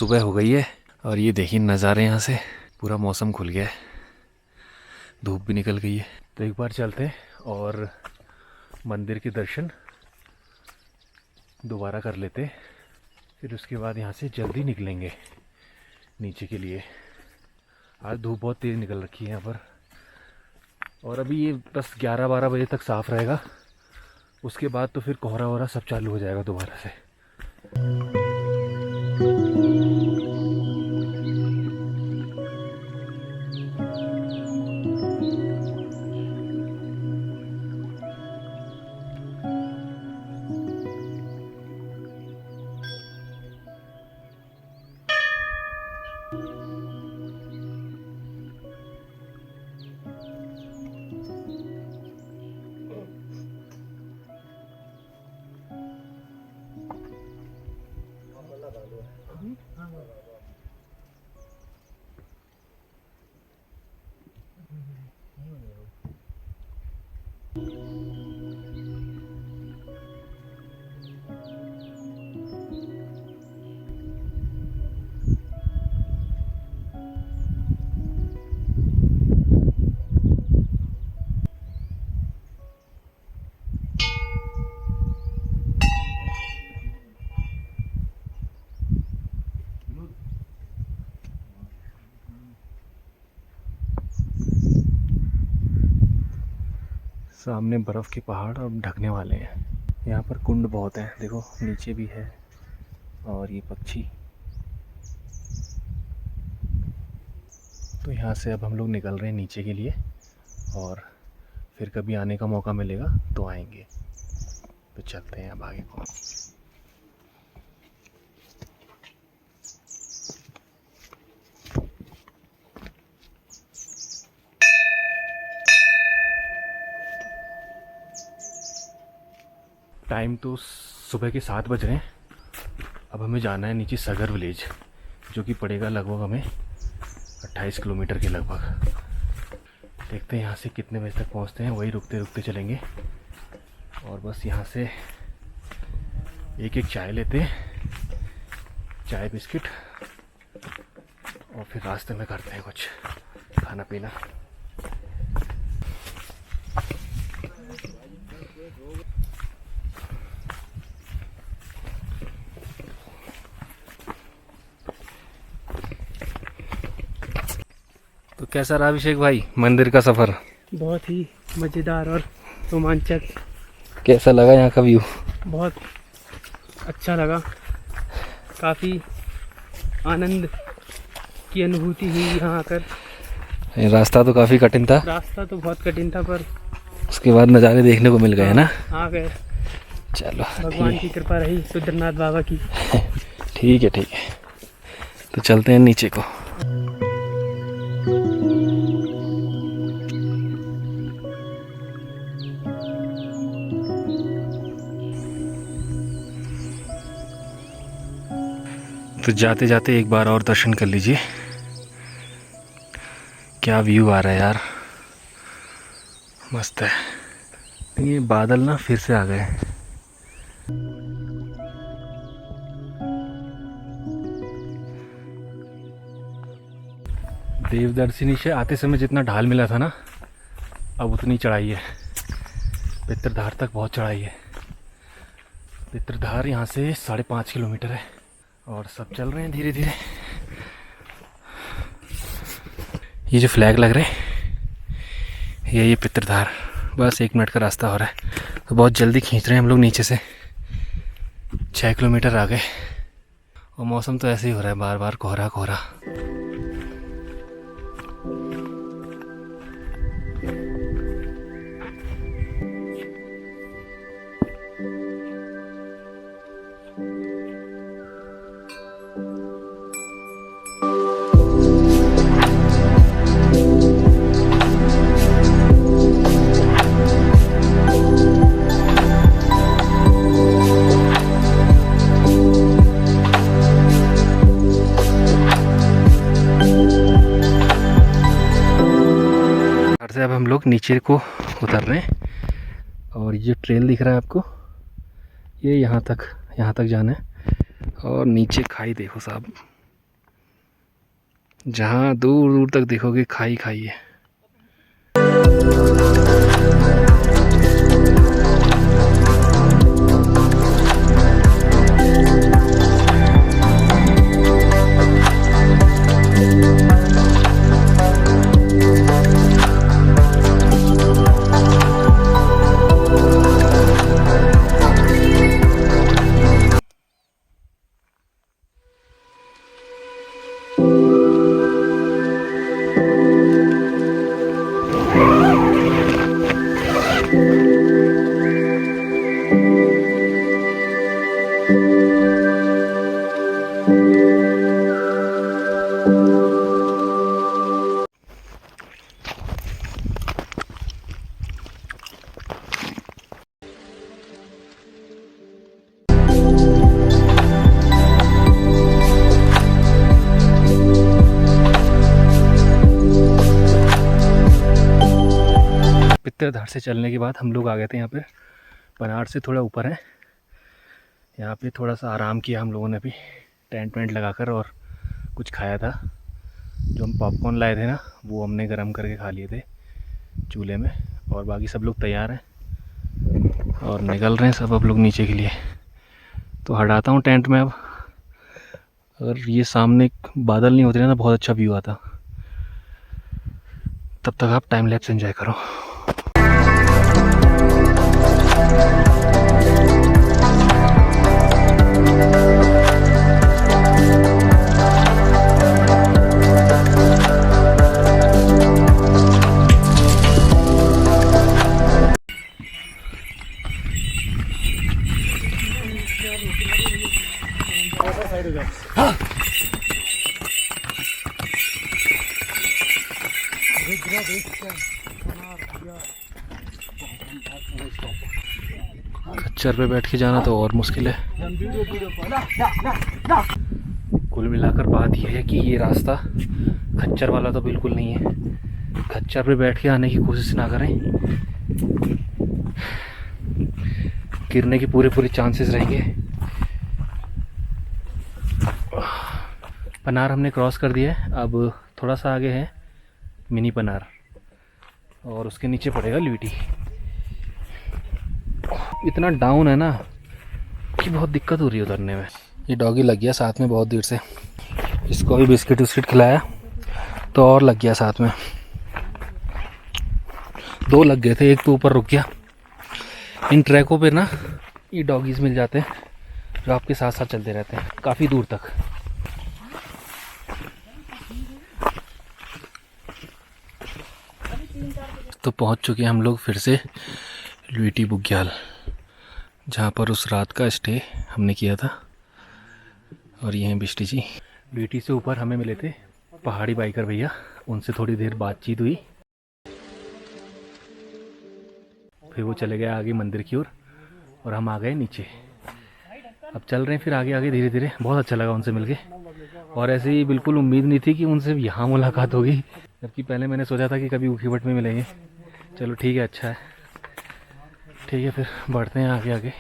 सुबह हो गई है और ये देखिए नज़ारे यहाँ से, पूरा मौसम खुल गया है, धूप भी निकल गई है। तो एक बार चलते हैं और मंदिर के दर्शन दोबारा कर लेते, फिर उसके बाद यहाँ से जल्दी निकलेंगे नीचे के लिए। आज धूप बहुत तेज़ निकल रखी है यहाँ पर, और अभी ये बस 11-12 बजे तक साफ़ रहेगा, उसके बाद तो फिर कोहरा वोहरा सब चालू हो जाएगा दोबारा से। सामने बर्फ़ के पहाड़ अब ढकने वाले हैं। यहाँ पर कुंड बहुत हैं, देखो नीचे भी है, और ये पक्षी। तो यहाँ से अब हम लोग निकल रहे हैं नीचे के लिए, और फिर कभी आने का मौका मिलेगा तो आएंगे। तो चलते हैं अब आगे को। टाइम तो सुबह के 7 बज रहे हैं। अब हमें जाना है नीचे सगर विलेज, जो कि पड़ेगा लगभग हमें 28 किलोमीटर के लगभग। देखते हैं यहाँ से कितने बजे तक पहुँचते हैं, वही रुकते रुकते चलेंगे। और बस यहाँ से एक चाय लेते हैं, चाय बिस्किट, और फिर रास्ते में करते हैं कुछ खाना पीना। तो कैसा रहा अभिषेक भाई मंदिर का सफ़र? बहुत ही मज़ेदार और रोमांचक। कैसा लगा यहाँ का व्यू? बहुत अच्छा लगा, काफ़ी आनंद की अनुभूति हुई यहाँ आकर। रास्ता तो काफ़ी कठिन था। रास्ता तो बहुत कठिन था, पर उसके बाद नज़ारे देखने को मिल गए है ना? आ गए। चलो भगवान की कृपा रही, रुद्रनाथ बाबा की। ठीक है ठीक है, तो चलते हैं नीचे को। तो जाते जाते एक बार और दर्शन कर लीजिए, क्या व्यू आ रहा है यार, मस्त है। ये बादल ना फिर से आ गए। देवदर्शिनी से आते समय जितना ढाल मिला था ना, अब उतनी चढ़ाई है। पितरधार तक बहुत चढ़ाई है। पितरधार यहाँ से 5.5 किलोमीटर है, और सब चल रहे हैं धीरे धीरे। ये जो फ्लैग लग रहे हैं ये पितरधार, बस 1 मिनट का रास्ता हो रहा है। तो बहुत जल्दी खींच रहे हैं हम लोग नीचे से। 6 किलोमीटर आ गए, और मौसम तो ऐसे ही हो रहा है, बार बार कोहरा कोहरा। से अब हम लोग नीचे को उतर रहे हैं, और ये ट्रेल दिख रहा है आपको, ये यहाँ तक जाना है। और नीचे खाई देखो साहब, जहाँ दूर दूर तक देखोगे खाई खाई है। पित्तरधार से चलने के बाद हम लोग आ गए थे यहाँ पे, पनार से थोड़ा ऊपर है। यहाँ पे थोड़ा सा आराम किया हम लोगों ने भी, टेंट वेंट लगाकर, और कुछ खाया था। जो हम पॉपकॉर्न लाए थे ना, वो हमने गर्म करके खा लिए थे चूल्हे में। और बाकी सब लोग तैयार हैं और निकल रहे हैं सब अब लोग नीचे के लिए। तो हटाता हूँ टेंट में अब। अगर ये सामने बादल नहीं होते ना, बहुत अच्छा व्यू आता। तब तक आप टाइम लैप्स एंजॉय करो। खच्चर पे बैठ के जाना तो और मुश्किल है। कुल मिलाकर बात यह है कि ये रास्ता खच्चर वाला तो बिल्कुल नहीं है। खच्चर पे बैठ के आने की कोशिश ना करें, गिरने के पूरे चांसेस रहेंगे। पनार हमने क्रॉस कर दिया है, अब थोड़ा सा आगे है मिनी पनार और उसके नीचे पड़ेगा ल्यूटी। इतना डाउन है ना कि बहुत दिक्कत हो रही है उतरने में। ये डॉगी लग गया साथ में बहुत देर से, इसको भी बिस्किट विस्किट खिलाया तो और लग गया साथ में। 2 लग गए थे, एक तो ऊपर रुक गया। इन ट्रैकों पे ना ये डॉगीज मिल जाते हैं जो आपके साथ साथ चलते रहते हैं काफ़ी दूर तक। तो पहुंच चुके हैं हम लोग फिर से ल्यूटी बुग्याल, जहाँ पर उस रात का स्टे हमने किया था। और ये हैं बिष्टी जी। ल्यूटी से ऊपर हमें मिले थे पहाड़ी बाइकर भैया, उनसे थोड़ी देर बातचीत हुई, फिर वो चले गए आगे मंदिर की ओर और हम आ गए नीचे। अब चल रहे हैं फिर आगे आगे धीरे धीरे। बहुत अच्छा लगा उनसे मिलके, और ऐसे ही बिल्कुल उम्मीद नहीं थी कि उनसे यहाँ मुलाकात होगी, जबकि पहले मैंने सोचा था कि कभी ऊखीवट में मिलेंगे। चलो ठीक है, अच्छा है, ठीक है, फिर बढ़ते हैं आगे आगे।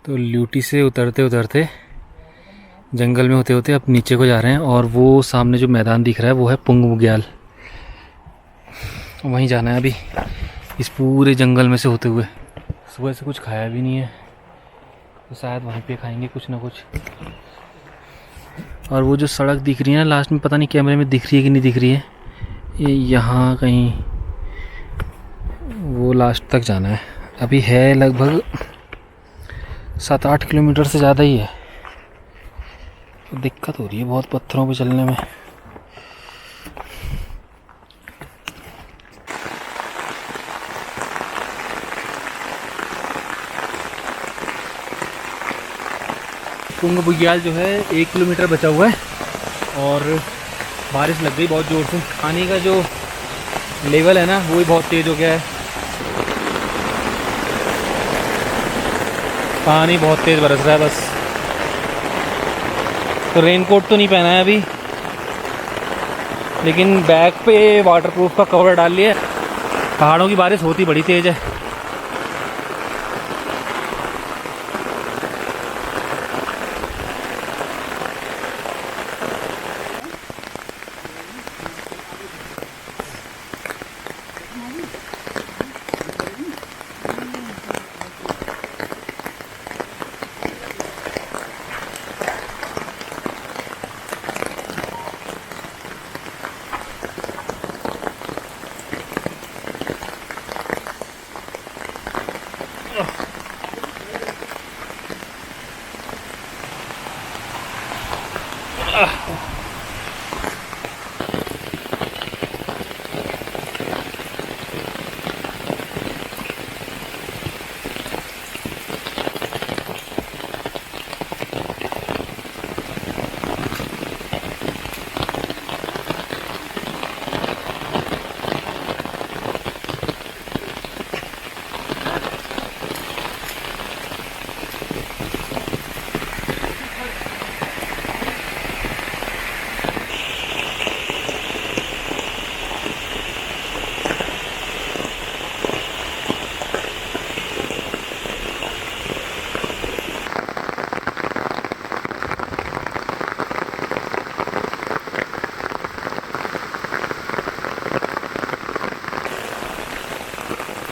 तो ल्यूटी से उतरते उतरते जंगल में होते होते अब नीचे को जा रहे हैं, और वो सामने जो मैदान दिख रहा है वो है पुंग बुग्याल। वहीं जाना है अभी, इस पूरे जंगल में से होते हुए। सुबह से कुछ खाया भी नहीं है तो शायद वहीं पे खाएंगे कुछ ना कुछ। और वो जो सड़क दिख रही है ना लास्ट में, पता नहीं कैमरे में दिख रही है कि नहीं दिख रही है, ये यहाँ कहीं वो लास्ट तक जाना है। अभी है लगभग 7-8 किलोमीटर से ज़्यादा ही है। तो दिक्कत हो रही है बहुत पत्थरों पे चलने में। पुंग बुग्याल जो है 1 किलोमीटर बचा हुआ है, और बारिश लग गई बहुत ज़ोर से। पानी का जो लेवल है ना वो भी बहुत तेज़ हो गया है, पानी बहुत तेज़ बरस रहा है बस। तो रेनकोट तो नहीं पहना है अभी, लेकिन बैग पे वाटरप्रूफ का कवर डाल लिया। पहाड़ों की बारिश होती बड़ी तेज़ है।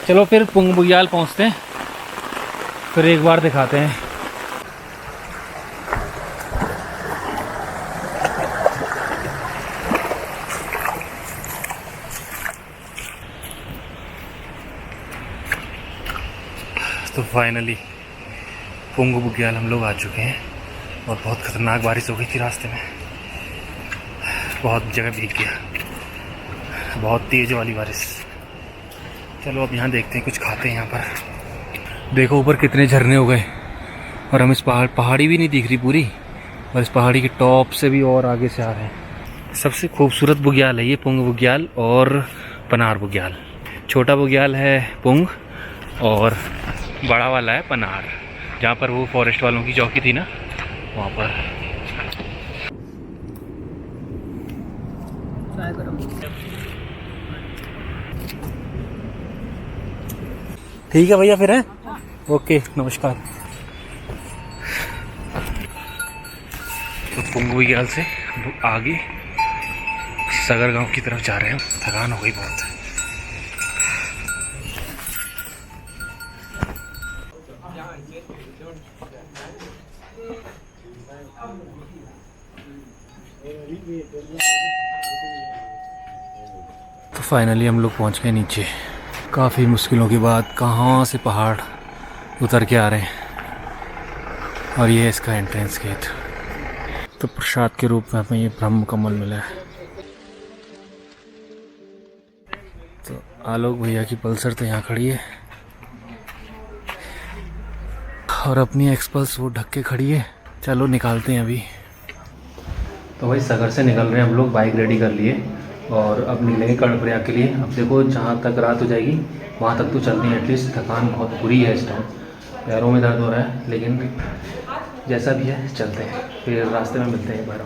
चलो फिर पुंग बुग्याल पहुँचते हैं, फिर एक बार दिखाते हैं। तो फाइनली पुंग बुग्याल हम लोग आ चुके हैं और बहुत ख़तरनाक बारिश हो गई थी रास्ते में, बहुत जगह भीग गया, बहुत तेज़ वाली बारिश। चलो अब यहाँ देखते हैं, कुछ खाते हैं यहाँ पर। देखो ऊपर कितने झरने हो गए और हम इस पहाड़ी भी नहीं दिख रही पूरी, और इस पहाड़ी के टॉप से भी और आगे से आ रहे हैं। सबसे खूबसूरत बुग्याल है ये पुंग बुग्याल और पनार बुग्याल। छोटा बुग्याल है पुंग और बड़ा वाला है पनार, जहाँ पर वो फॉरेस्ट वालों की चौकी थी ना, वहाँ पर। ठीक है भैया, फिर है ओके, नमस्कार। तो पुंग बुग्याल से आगे सगर गांव की तरफ जा रहे हैं, थकान हो गई बहुत। तो फाइनली हम लोग पहुंच गए नीचे। काफ़ी मुश्किलों के बाद कहाँ से पहाड़ उतर के आ रहे हैं, और ये है इसका एंट्रेंस गेट। तो प्रसाद के रूप में हमें ये ब्रह्म कमल मिला है। तो आलोक भैया की पल्सर तो यहाँ खड़ी है और अपनी एक्सपल्स वो ढक के खड़ी है। चलो निकालते हैं अभी। तो भाई सगर से निकल रहे हैं हम लोग, बाइक रेडी कर लिए और अब निकलेंगे कर्णप्रयाग के लिए। अब देखो जहाँ तक रात हो जाएगी वहाँ तक तो चलते हैं एटलीस्ट। थकान बहुत बुरी है इस टाइम, पैरों में दर्द हो रहा है, लेकिन जैसा भी है चलते हैं, फिर रास्ते में मिलते हैं एक बार।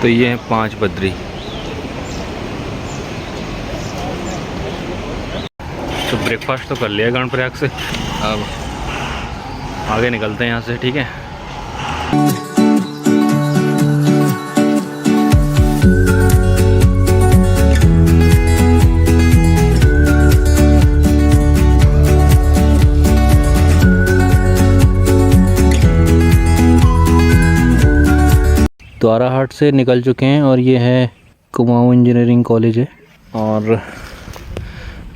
तो ये हैं 5 बद्री। तो ब्रेकफास्ट तो कर लिया कर्णप्रयाग से, अब आगे निकलते हैं यहाँ से, ठीक है। द्वाराहाट से निकल चुके हैं और ये है कुमाऊं इंजीनियरिंग कॉलेज है, और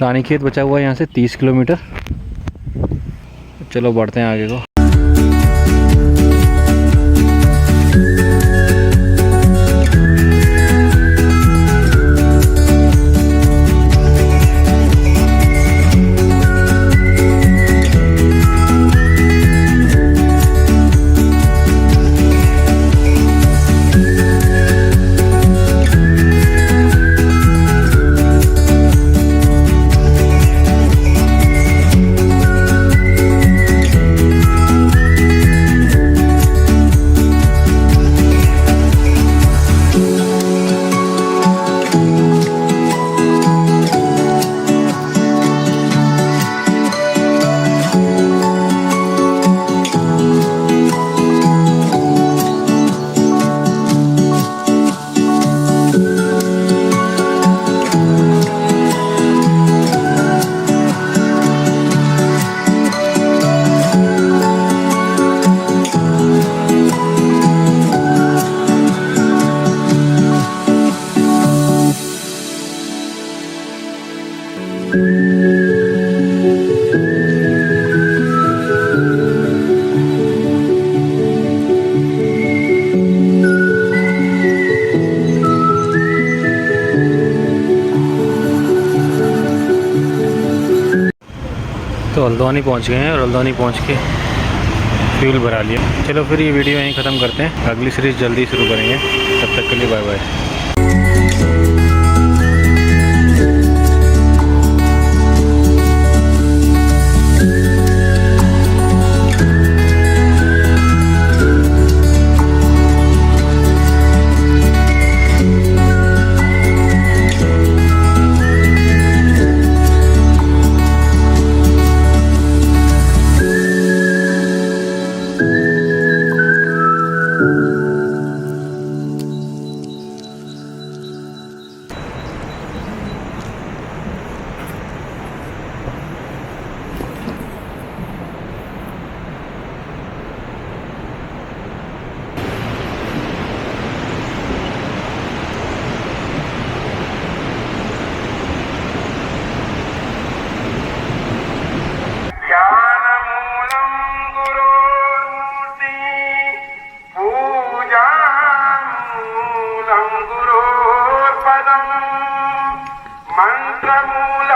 रानीखेत बचा हुआ है यहाँ से 30 किलोमीटर। चलो बढ़ते हैं आगे को। तो हल्द्वानी पहुंच गए हैं और हल्द्वानी पहुंच के फ्यूल भरा लिया। चलो फिर ये वीडियो यहीं ख़त्म करते हैं, अगली सीरीज़ जल्दी शुरू करेंगे। तब तक के लिए बाय बाय। मंत्रमूल